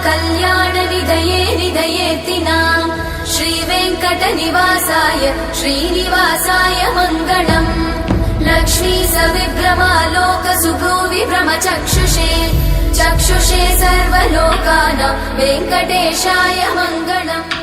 कल्याण निधये निधयेतिनाम् श्रीवेङ्कटनिवासाय श्रीनिवासाय मङ्गलम् लक्ष्मी सविभ्रमालोक सुभ्रूविभ्रमचक्षुषे चक्षुषे सर्वलोकानां वेङ्कटेशाय मङ्गलम्।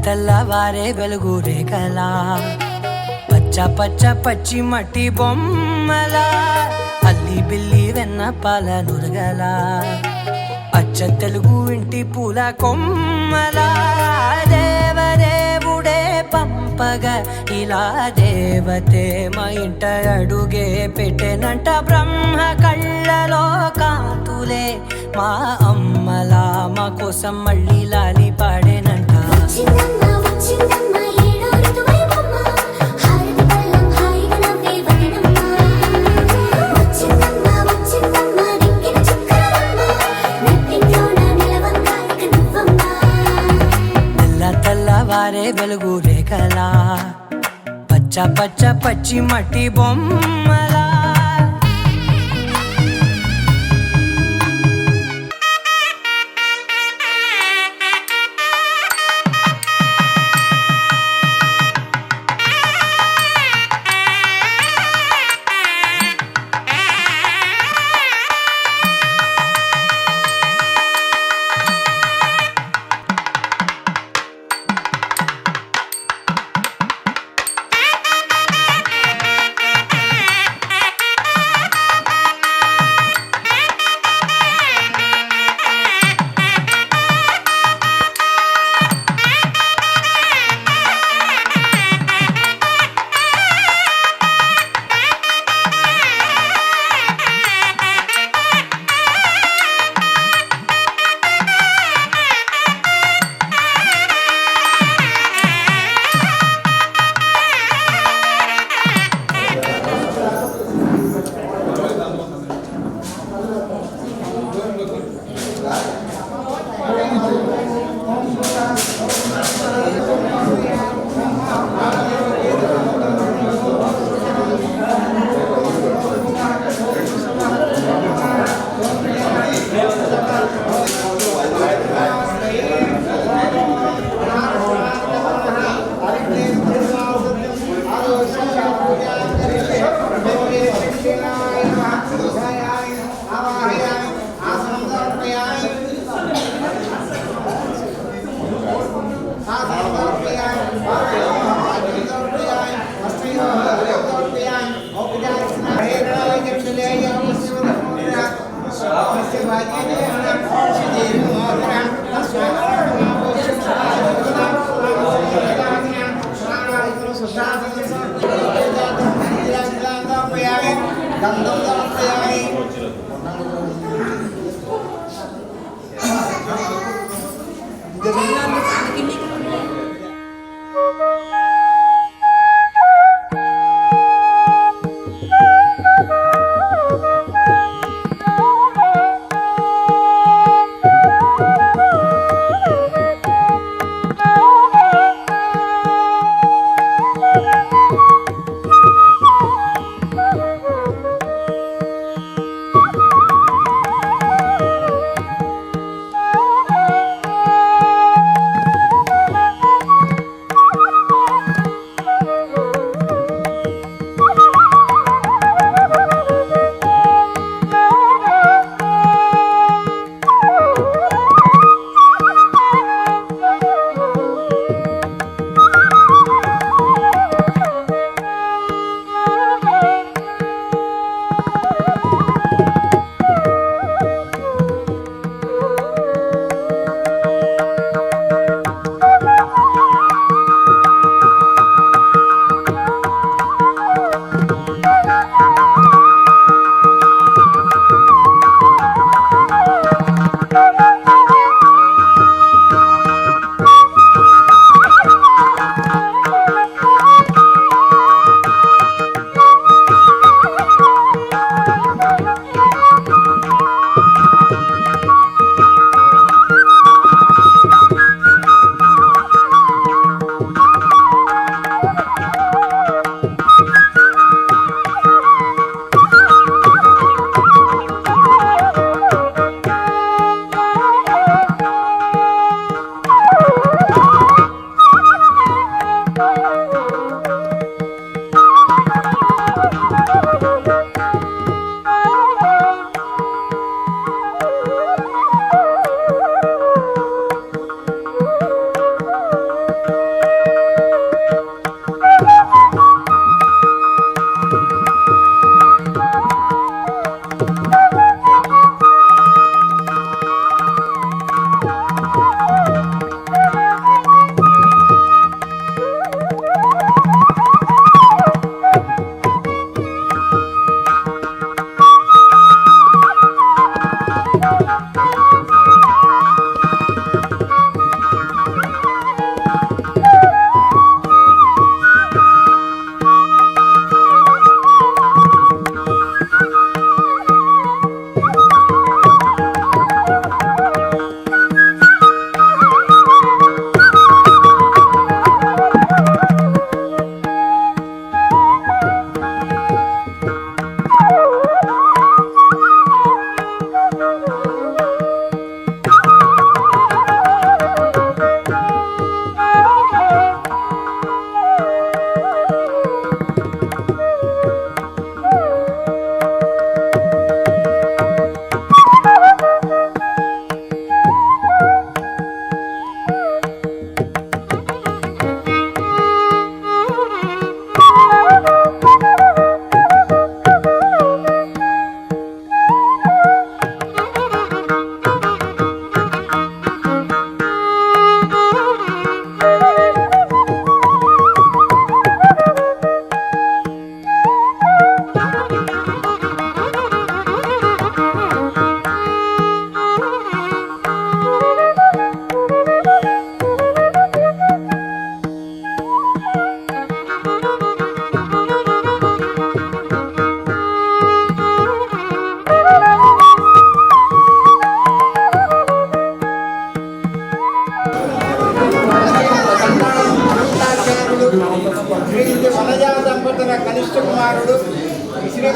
తెల్లవారే వెలుగు రేఖలా పచ్చ పచ్చ పచ్చి మట్టి బొమ్మలా అల్లి బిల్లి వెన్న పాల నురగలా అచ్చ తెలుగు ఇంటి పూల కొమ్మలా దేవదేవుడే పంపగా ఇలా దేవతే మా ఇంట అడుగే పెట్టెనంట బ్రహ్మ కళ్ళలో కాంతులే మా అమ్మలా మా కోసం మళ్ళీ లాలి పాడేనంట. తెల్లవారే వెలుగు రేఖలా పచ్చ పచ్చ పచ్చి మట్టి బొమ్మలా.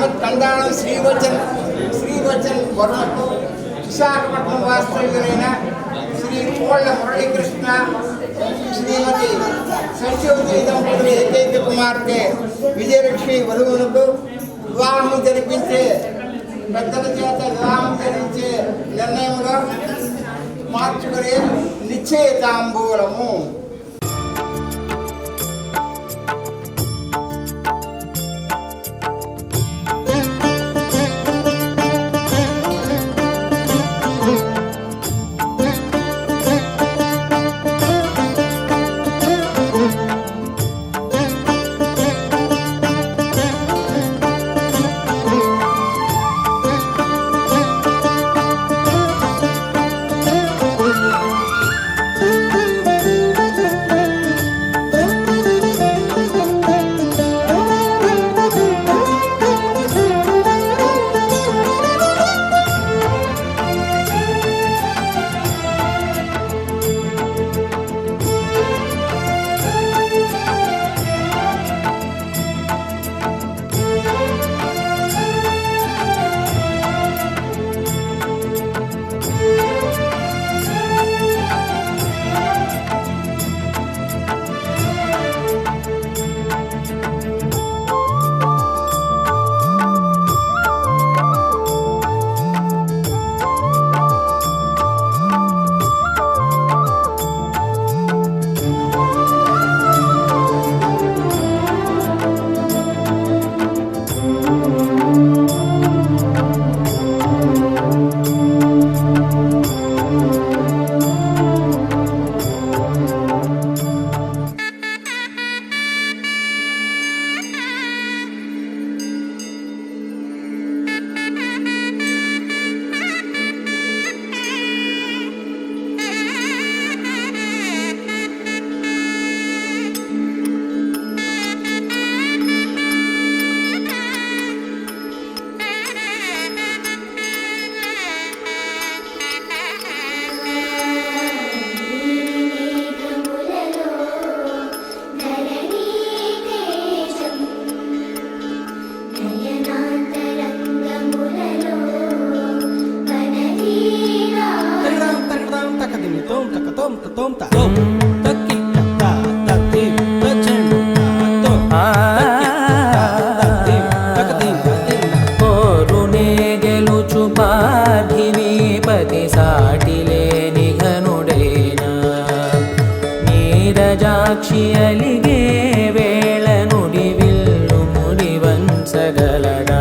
శ్రీమద్ కందాళం శ్రీవచన్ వర్మ విశాఖపట్నం వాస్తవ్యులైన శ్రీ కోళ్ల మురళీకృష్ణ శ్రీమతి సత్యవతి దంపతులు ఏకైక కుమార్తె విజయలక్ష్మి వధువులకు వివాహం జరిపించే పెద్దల చేత వివాహం జరిపించే నిర్ణయంలో మార్చుకునే నిశ్చయితాంబూలము. సాక్షి అలిగే వేళ నుడి విల్లు ముడివంచగలడా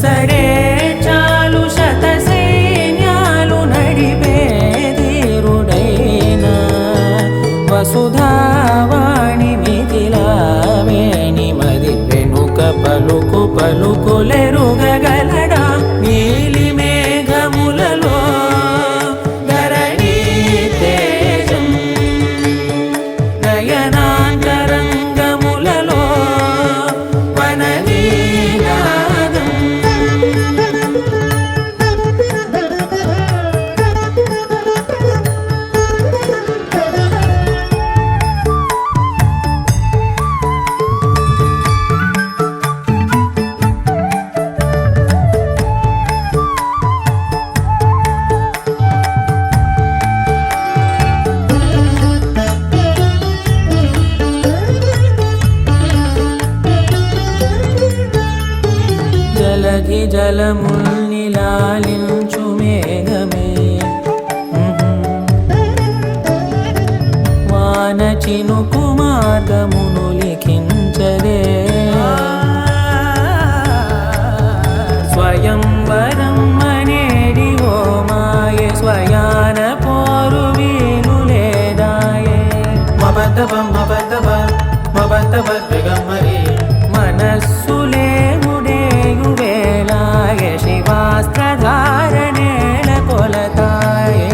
సరే చాలు శత సైన్యాలు నడిపే ధీరుడైనా వసుధావాణి మిథిలావేణి మది వెనుక పలుకు పలుకులెరుగగలడా నీలి మేఘములలో నయనాంతరంగములలో వననీనాదం జలధి జలముల్ని లాలించు మేఘమే వాన చినుకు మార్గమును లిఖించరే స్వయంవరం అనేడి ఓ మాయే స్వయాన పోరు వీలు లేదాయే మబద్దబం మబద్దబ మబద్దబ దిగమ్మరి మనస్సులే వేళాయ శివాస్త్రధారణేల కొలతాయే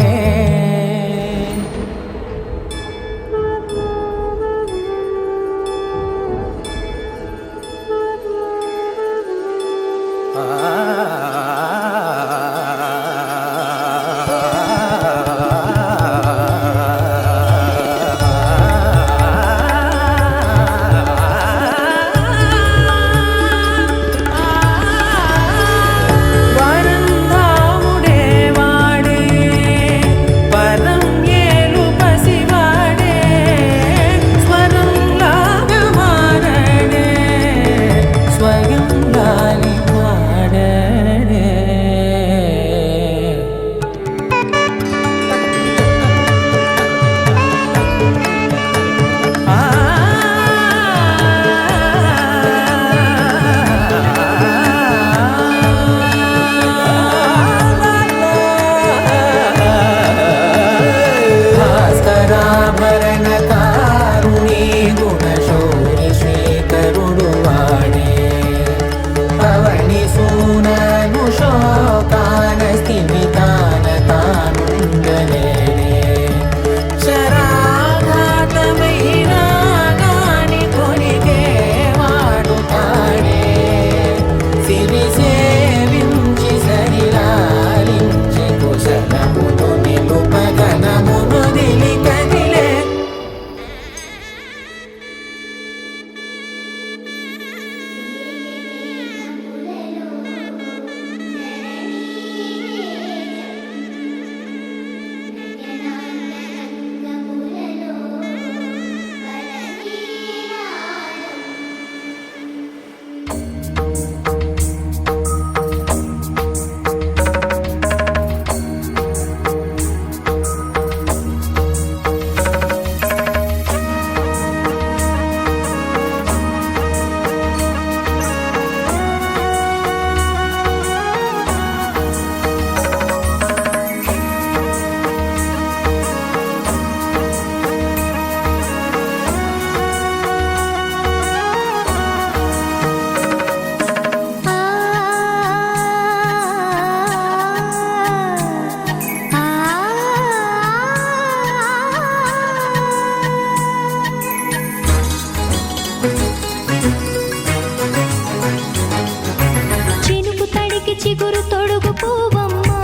చిగురు తొడుగు పువ్వమ్మా,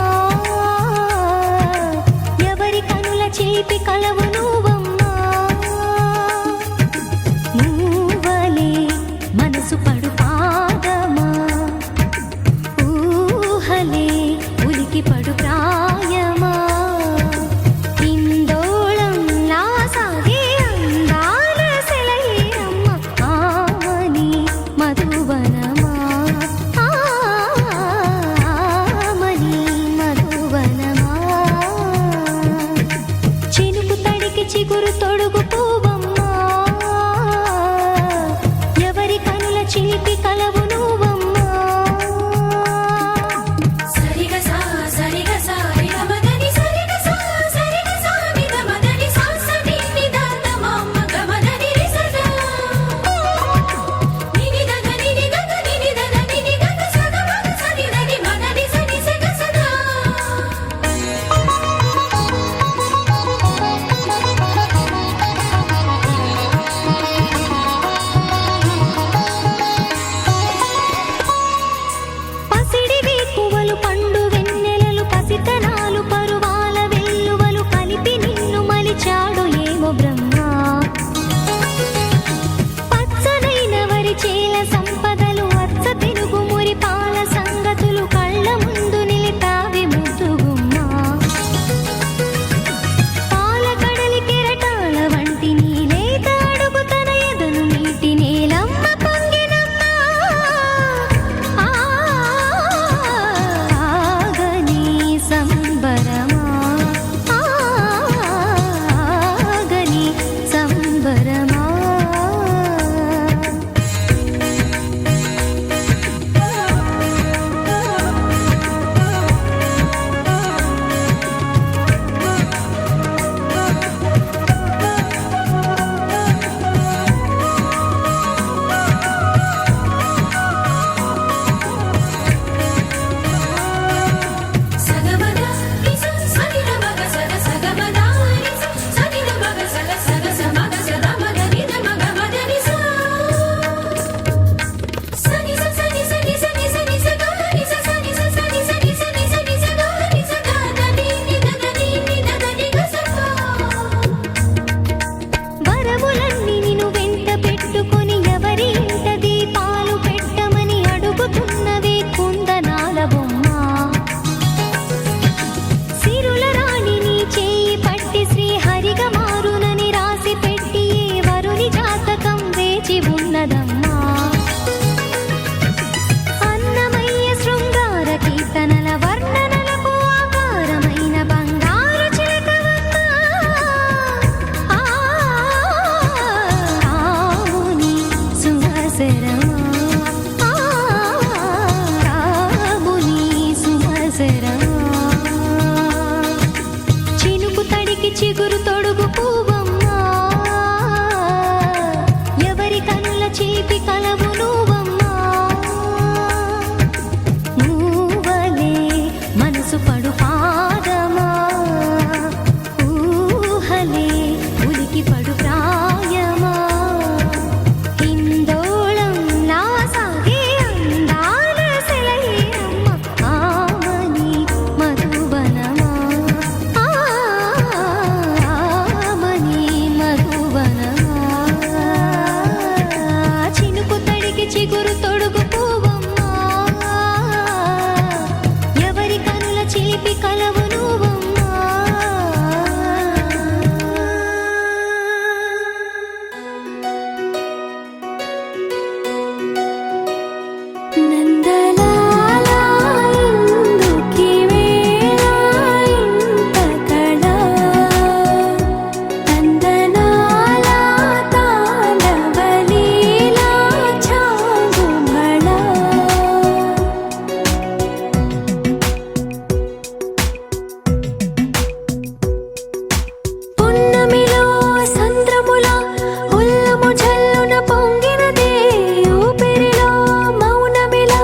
ఎవరి కనుల చిలిపి కలవు నువ్వమ్మా. నువ్వలే మనసు పడు పాదమా, ఊహలే ఉలికి పడు ప్రాయమా. ఇందోళంలా సాగే అందాల సెలయేరమ్మ, ఆమని మధువనమా, ఆమని మధువనమా. చినుకు తడికి చిగురు తొడుగు పువ్వమ్మా, ఎవరి కనుల చిలిపి కలవు నువ్వమ్మా. సరిగసా సరిగసా నిగమదని సరిగసా సరిగసా నిగమదని సాసని నిదాన మమ్మ గమదని రిసదా నినిదగ నినిగగ నినిదగ నినిగగ సగమగ సనిదని మగని సని సగసదా. పసిడివి పువ్వులు పండు వెన్నెలలు పసితనాలు పరువాల వెల్లువలు కలిపి నిన్ను మలిచాడు ఏమో బ్రహ్మ. పచ్చనైన వరి చేల సంపదలు అచ్చ తినుగు మురి పాల సంగతులు కళ్ళ ముందు నిలిపావి ముద్దుగుమ్మా. పాల కడలి కెరటాల వంటి నీలేత అడుగు తన ఎదను నీటి నేలమ్మ పొంగినమ్మా. ఆగని సంబరమా, ఆగని సంబరమా. సగమద నిస సనిద మగ సగ సగమద నిస సనిద మగ సగ సగ సమగ సద మగ నిద మగ మద నిస సని స సని సని సని సని స గ నిస సని స సని సని సని సని స గ నిస గ ద ని ని ద ద ని ని ద ద ని గ స గ. వరములన్నీ నిన్ను వెంట పెట్టుకొని ఎవరి ఇంట దీపాలు పెట్టమని అడుగుతున్నవే కుందనాల బొమ్మ. సిరుల రాణి నీ చేయి పట్టి శ్రీహరిగా మారునని రాసి పెట్టి ఏ వరుని జాతకం వేచి ఉన్నదమ్మా. అన్నమయ్య శృంగార కీర్తనల వర్ణనలకు ఆకారమైన బంగారు చిలకవమ్మా. రాముని సుమసరమా, రాముని సుమసరమా. చినుకు తడికి చిగురు తొడుగు పువ్వమ్మా, ఎవరి కనుల చిలిపి కలవు నువ్వమ్మా. నువ్వలే మనసు పడు పాదమా, ఊహలే ఉలికి పడు ప్రాయమా. ఇందోళంలా సాగే అందాల సెలయేరమ్మ, ఆమని మధువనమా, ఆమని మధువనమా. చినుకు తడికి చిగురు తొడుగు పువ్వమ్మా, ఎవరి కనుల చిలిపి కలవు నువ్వమ్మా. నందలాలా ఇందుకి వేళ ఇంత కళ, నందనాల తాండవలీలా చాగుమళ. పున్నమిలో సంద్రముల ఉల్లము జల్లున పొంగినదే ఊపిరిలో మౌనమిలా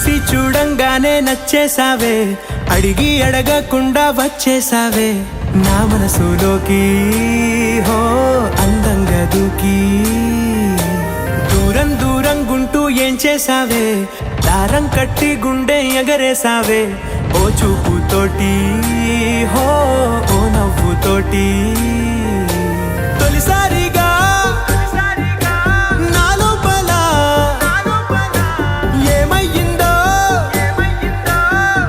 చూసి చూడంగానే నచ్చేసావే, అడిగి అడగకుండా వచ్చేసావే నా మనసులోకి, హో అందంగా దూకి. దూరం దూరం గుంటూ ఏం చేసావే, దారం కట్టి గుండె ఎగరేసావే ఓ చూపుతోటి, హో ఓ నవ్వుతోటి. తొలిసారిగా నా లోపల ఏమయ్యిందో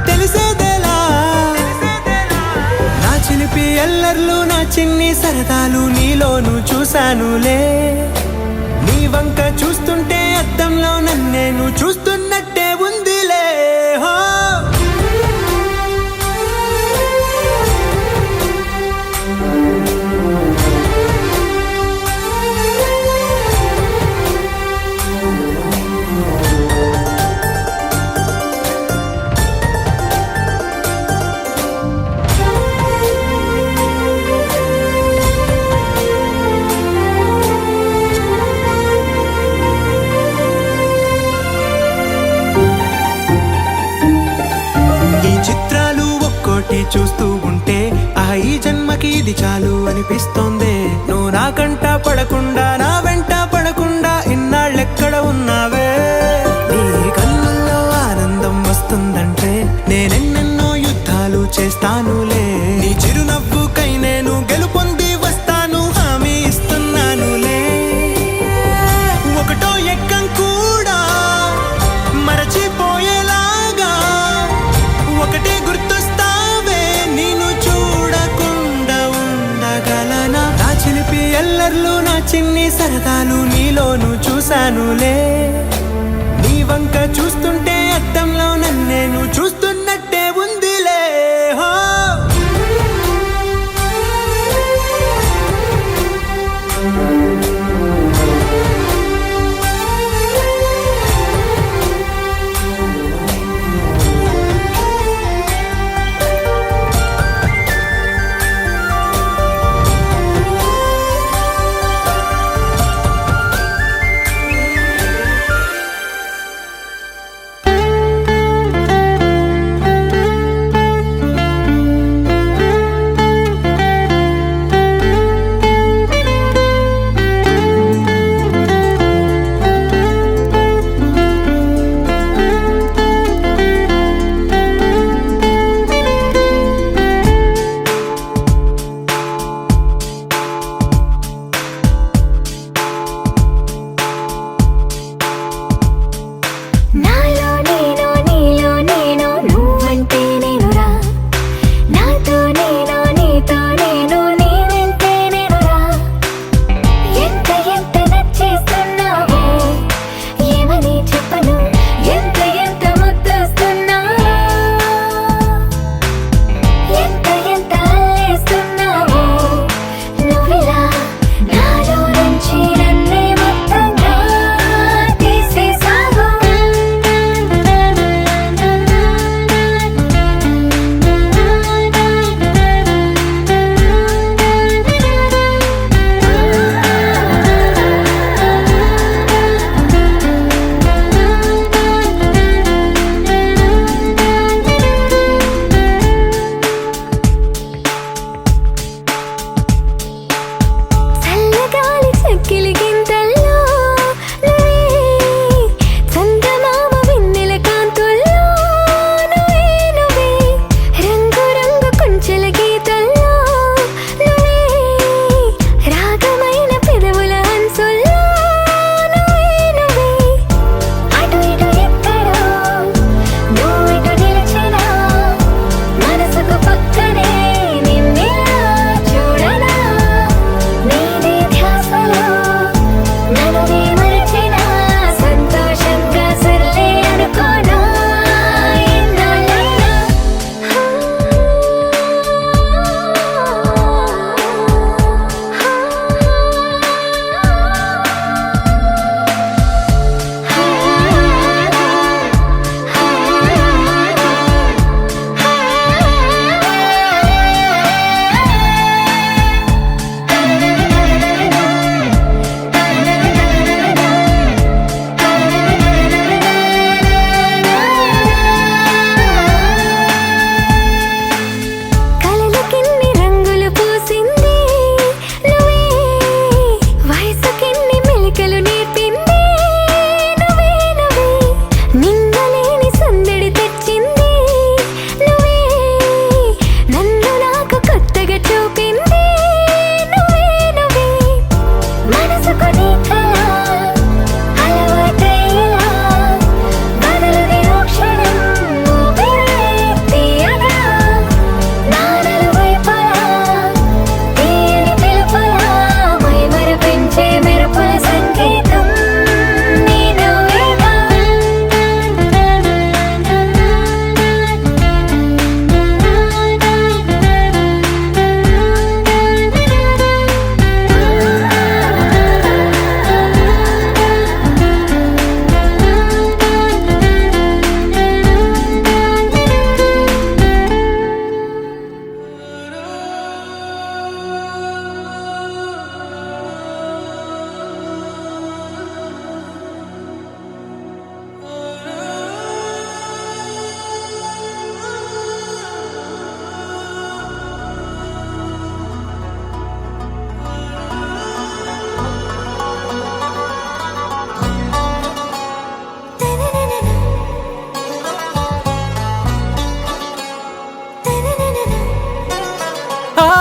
తెలిసేదేలా. నా చిలిపి అల్లర్లు నా చిన్ని సరదాలు నీలోను చూశానులే. నీ వంక చూస్తుంటే అద్దంలో నన్నేను చూస్తున్నట్టే ఉందిలే. హో చూస్తూ ఉంటే ఈ జన్మకి ఇది చాలు అనిపిస్తోందే. నువ్వు నా కంట పడకుండా నా వెంట పడకుండా ఇన్నాళ్ళెక్కడ ఉన్నావే. నీ కళ్ళల్లో ఆనందం వస్తుందంటే నేనెన్నెన్నో యుద్ధాలు చేస్తానులే. నీ చిరునవ్వుకై నేను గెలుపొంది వస్తాను హామీ ఇస్తున్నానులే. ఒకటో ఎక్కం కూడా మరచిపోయేలాగా ఒకటే గుర్తొస్తా. ఎల్లర్లు నా చిన్ని సరదాలు నీలోను చూశానులే. నీ వంక చూస్తుంటే అద్దంలో నన్నేను చూస్తున్నట్టే ఉందిలే. హో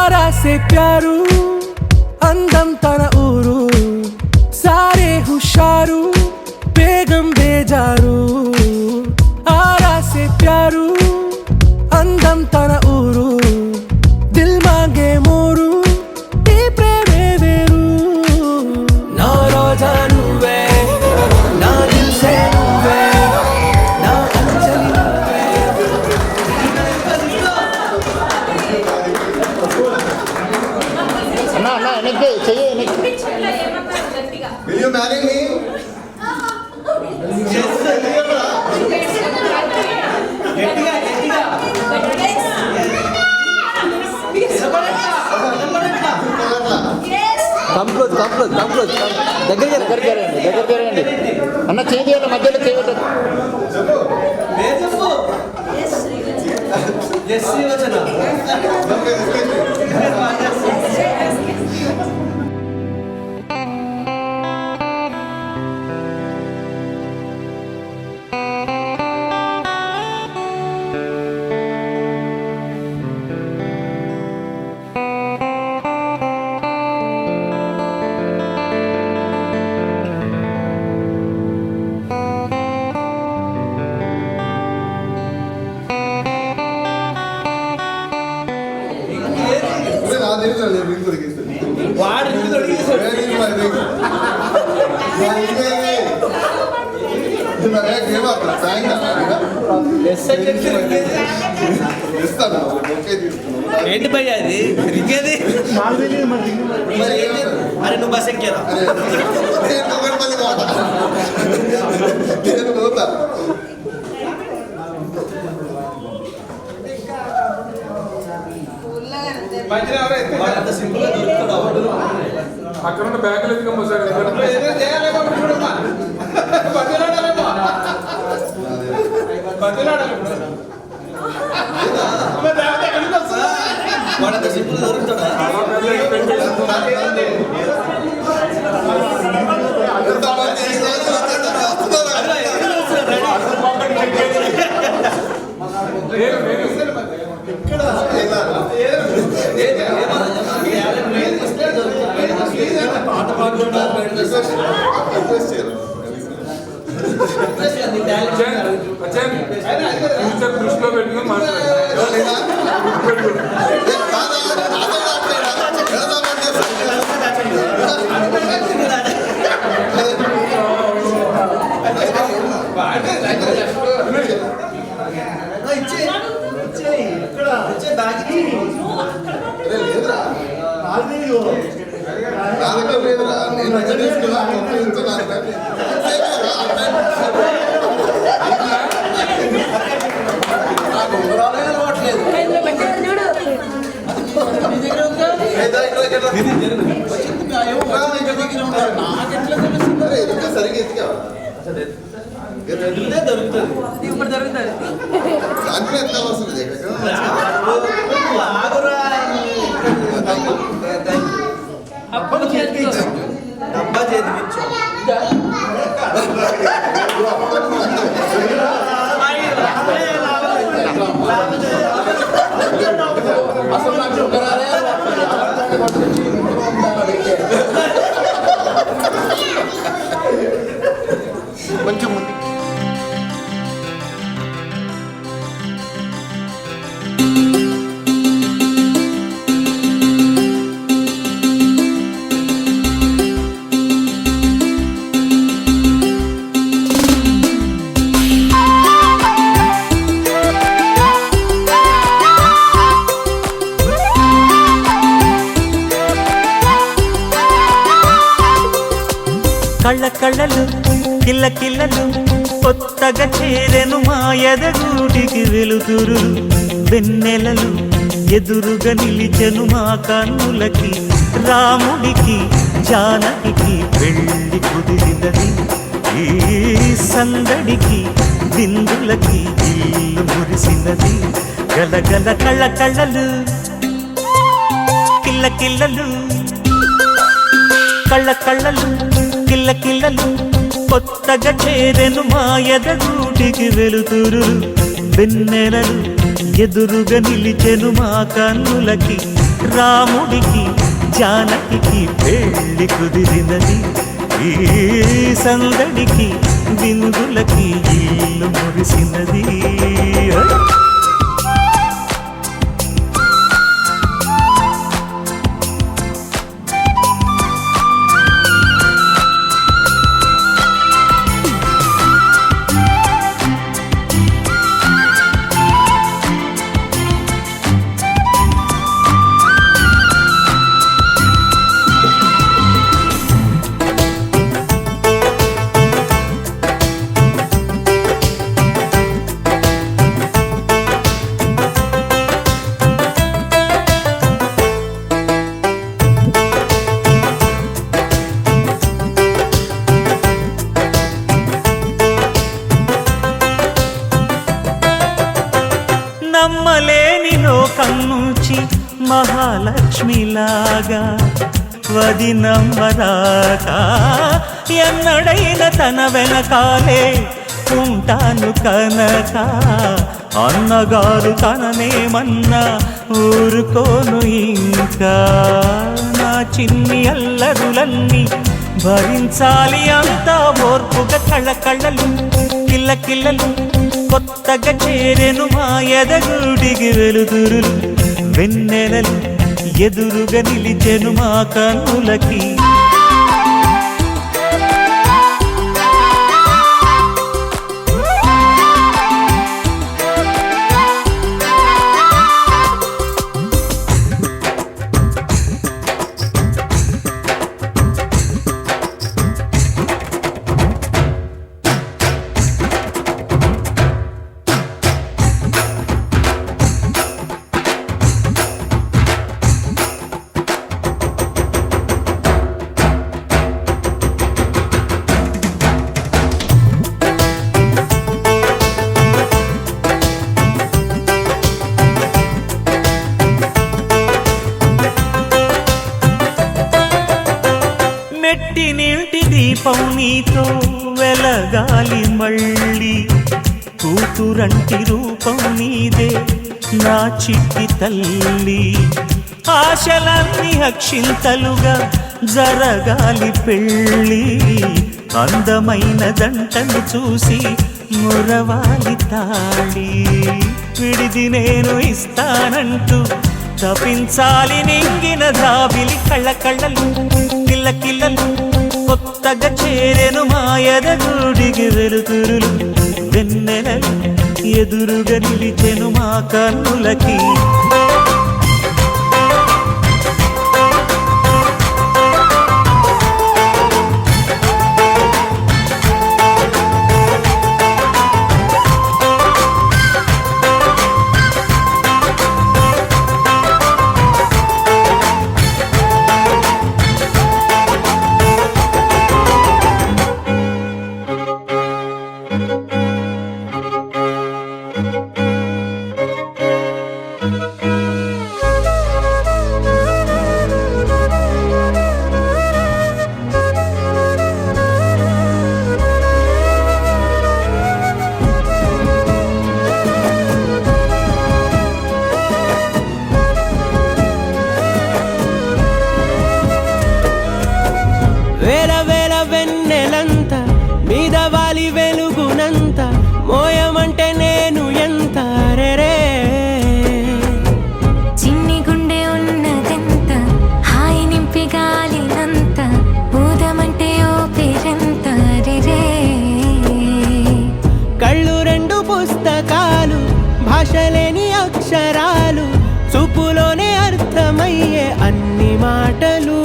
ఆరా సే ప్యారు అందం తన ఊరు సారే హుషారు బేగం బేజారు ఆరా సే ప్యారు అందం తన ఊరు దిల్ మాంగే మోరు ఈ ప్రేమే వేరు నా రోజా నువ్వే నా దిల్ సే నువ్వే నా అంజలి నువ్వే అన్నా అన్నా వెనక్కి చెయ్యి వెనక్కి. Will you marry me? దగ్గరికి రండి అన్న చేయాలి మధ్యలో చేయలేదు. వాడు ఏంటి భయ అది ఇంకేది అరే నువ్వు బస్ ఎక్కేదా సింపుల్ గా దొరుకుతాడు అక్కడ ఉన్న బ్యాగులు ఎత్తుకొని పోసాడు వాడంత సింపుల్ గా దొరుకుతాడా ఫ్యూచర్ దృష్టిలో పెట్టుకుని డబ్బా చేతికిచ్చు అసలు నాకు చుక్కరాలే కొంచెం ముందు కళ్ళ కళ్ళలు కిల్ల కిల్లలు కొత్తగా చేరెను మా ఎదగూటికి వెలుతురు వెన్నెలలు ఎదురుగా నిలిచెను మా కన్నులకి రాముడికి జానకి పెళ్లి కుదిరినది ఈ సందడికి విందులకి ఇల్లు మురిసినది గలగల కళ్ళ కళ్ళలు కిల్ల కిల్లలు కళ్ళ కళ్ళలు కిల్ల కిల్లలు కొత్తగా చేరెను మా ఎదగూటికి వెలుతురు వెన్నెలలు ఎదురుగా నిలిచెను మా కన్నులకి రాముడికి జానకి పెళ్లి కుదిరినది, ఈ సందడికి విందులకి ఇల్లు మురిసినది. నమ్మలేని లోకం నుంచి మహాలక్ష్మిలాగా వదినమ్మరాక ఎన్నడైన తన వెనకాలే ఉంటాను కనక, అన్నగారు తననేమన్నా ఊరుకోను ఇంకా. నా చిన్ని అల్లరులన్నీ భరించాలి అంతా ఓర్పుగా, కళ్ళకళ్ళలు కిల్లకిల్లలు కొత్తగా చేరెను మా ఎదగుడికి వెలుతురులు, వెన్నెలలు ఎదురుగా నిలిచెను మా కన్నులకి. మెట్టి నీటి దీపం నీతో వెలగాలి మళ్ళీ, కూతురంటి రూపం నీదే నా చిట్టి తల్లి. ఆశలన్నీ అక్షింతలుగా జరగాలి పెళ్ళి, అందమైన దంటను చూసి మురవాలి తాళి. విడిది నేను ఇస్తానంటూ తపించాలి నింగిన దావిలి, కళ్ళకళ్ళలు కిల్లకిల్లలు కొత్తగా చేరెను మా ఎదగుడికి వెలుతురులు, వెన్నెలలు ఎదురుగా నిలిచెను మా కన్నులకి. వేల వేల వెన్నెలంత మీద వాలి వెలుగునంత మోయమంటే నేను ఎంత రే. చిన్ని గుండె ఉన్నదెంత హాయి నింపి గాలినంత ఊదమంటే ఓ పేరెంత రే. కళ్ళు రెండు పుస్తకాలు భాషలేని అక్షరాలు చూపులోనే అర్థమయ్యే అన్ని మాటలు.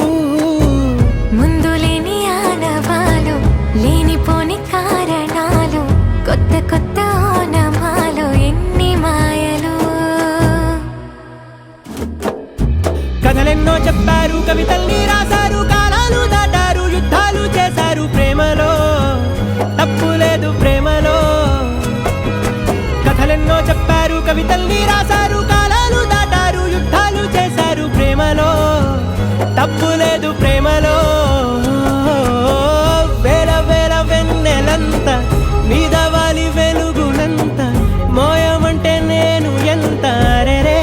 ముందు లేని ఆనవాలు లేనిపోని కారణాలు కొత్త కొత్త ఓనమాలు ఎన్ని మాయలు. కథలెన్నో చెప్పారు కవితల్ని రాశారు కాలాలు దాటారు యుద్ధాలు చేశారు ప్రేమలో తప్పు లేదు ప్రేమలో. కథలెన్నో చెప్పారు కవితల్ని రాశారు కాలాలు దాటారు యుద్ధాలు చేశారు ప్రేమలో తప్పు లేదు ప్రేమలో. వేల వేల వెన్నెలంత మీద వాలి వెలుగునంత మోయమంటే నేను ఎంత రే.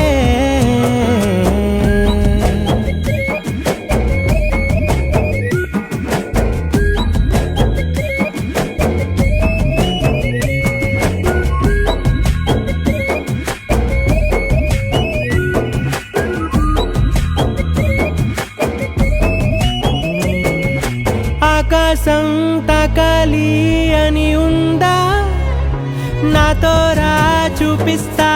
సంతకలి అని ఉందా నాతో రా చూపిస్తా